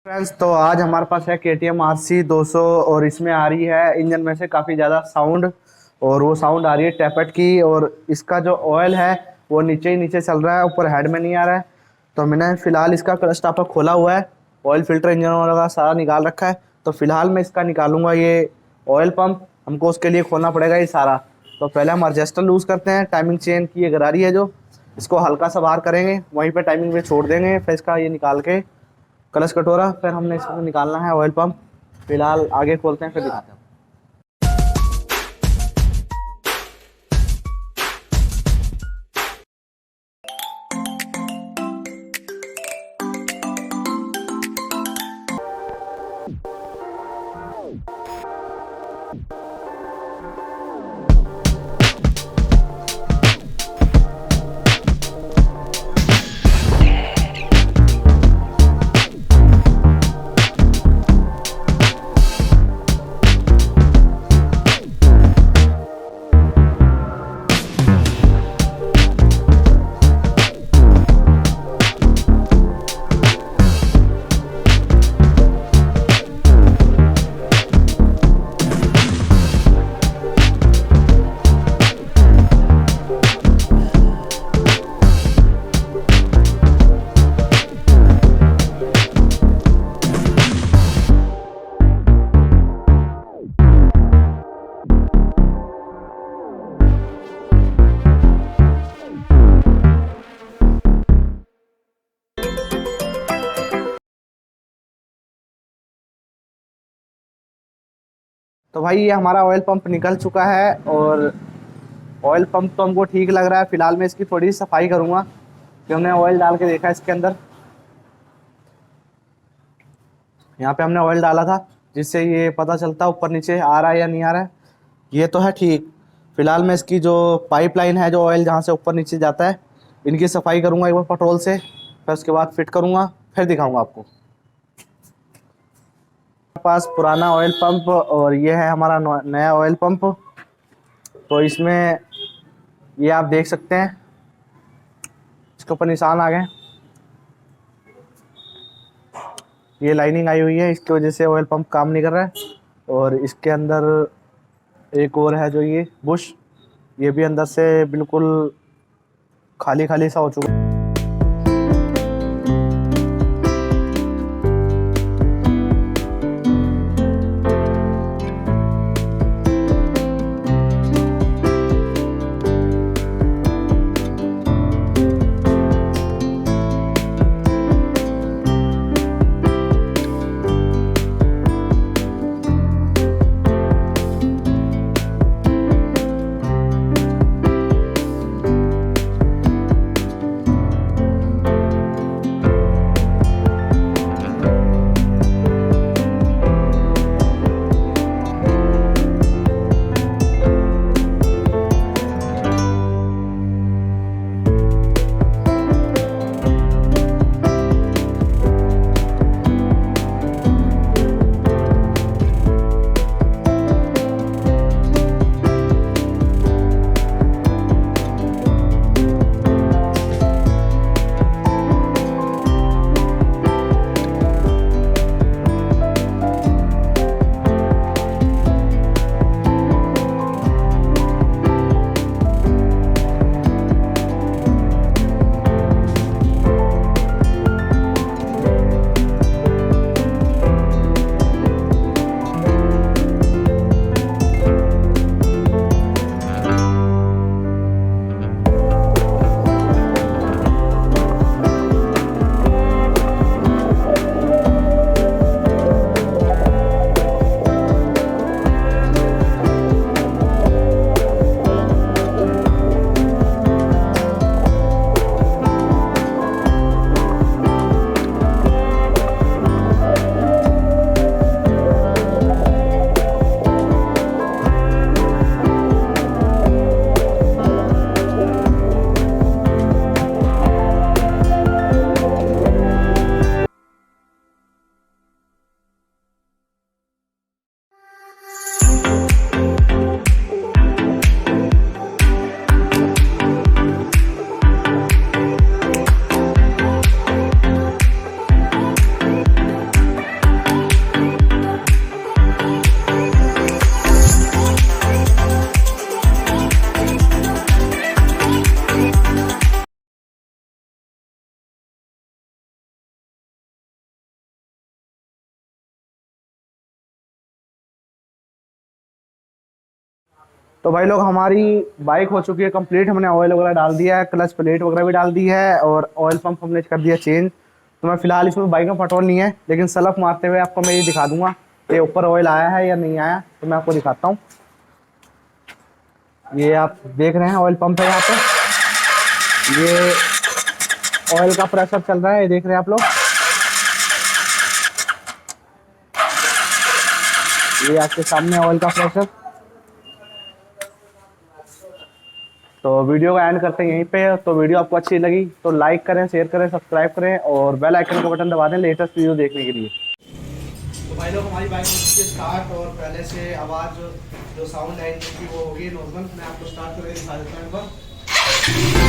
Friends, तो आज हमारे पास है KTM RC 200 और इसमें आ रही है इंजन में से काफ़ी ज़्यादा साउंड। और वो साउंड आ रही है टैपेट की। और इसका जो ऑयल है वो नीचे ही नीचे चल रहा है, ऊपर हेड में नहीं आ रहा है। तो मैंने फ़िलहाल इसका क्लच स्टॉपर खोला हुआ है, ऑयल फिल्टर इंजन वगैरह सारा निकाल रखा है। तो फिलहाल मैं इसका निकालूंगा ये ऑयल पंप, हमको उसके लिए खोलना पड़ेगा ये सारा। तो पहले हम एडजस्टर लूज़ करते हैं, टाइमिंग चेन की ये गरारी है जो, इसको हल्का सा बाहर करेंगे, वहीं पे टाइमिंग पे छोड़ देंगे, फिर इसका ये निकाल के कलच कटोरा, फिर हमने इसको निकालना है ऑयल पंप। फिलहाल आगे खोलते हैं फिर दिखाते हैं। तो भाई ये हमारा ऑयल पंप निकल चुका है और ऑयल पंप तो हमको ठीक लग रहा है। फिलहाल मैं इसकी थोड़ी सफाई करूंगा कि हमने ऑयल डाल के देखा इसके अंदर, यहाँ पे हमने ऑयल डाला था जिससे ये पता चलता ऊपर नीचे आ रहा है या नहीं आ रहा है। ये तो है ठीक। फिलहाल मैं इसकी जो पाइपलाइन है, जो ऑयल जहाँ से ऊपर नीचे जाता है, इनकी सफाई करूंगा एक बार पेट्रोल से, फिर उसके बाद फिट करूंगा, फिर दिखाऊंगा आपको। हमारे पास पुराना ऑयल पंप और ये है हमारा नया ऑयल पंप। तो इसमें ये आप देख सकते हैं, इसके ऊपर निशान आ गए, ये लाइनिंग आई हुई है, इसकी वजह से ऑयल पंप काम नहीं कर रहा है। और इसके अंदर एक और है जो ये बुश, ये भी अंदर से बिल्कुल खाली खाली सा हो चुका है। तो भाई लोग हमारी बाइक हो चुकी है कंप्लीट, हमने ऑयल वगैरह डाल दिया है, क्लच प्लेट वगैरह भी डाल दी है और ऑयल पंप हमने कर दिया चेंज। तो मैं फिलहाल इसमें बाइक में पेट्रोल नहीं है, लेकिन सलफ मारते हुए आपको मैं ये दिखा दूंगा कि ऊपर ऑयल आया है या नहीं आया। तो मैं आपको दिखाता हूँ। ये आप देख रहे हैं ऑयल पंप है यहाँ पे, ये ऑयल का प्रेशर चल रहा है, ये देख रहे हैं आप लोग। ये आपके सामने ऑयल का प्रेशर। तो वीडियो का एंड करते हैं यहीं पे। तो वीडियो आपको अच्छी लगी तो लाइक करें, शेयर करें, सब्सक्राइब करें और बेल आइकन का बटन दबा दें लेटेस्ट वीडियो देखने के लिए। तो भाई लोग हमारी बाइक हो चुकी है स्टार्ट और पहले से आवाज़ जो साउंड है इनकी वो होगी नॉर्मल। मैं आपको स्टार्ट करके दिखा देता हूँ एक बार।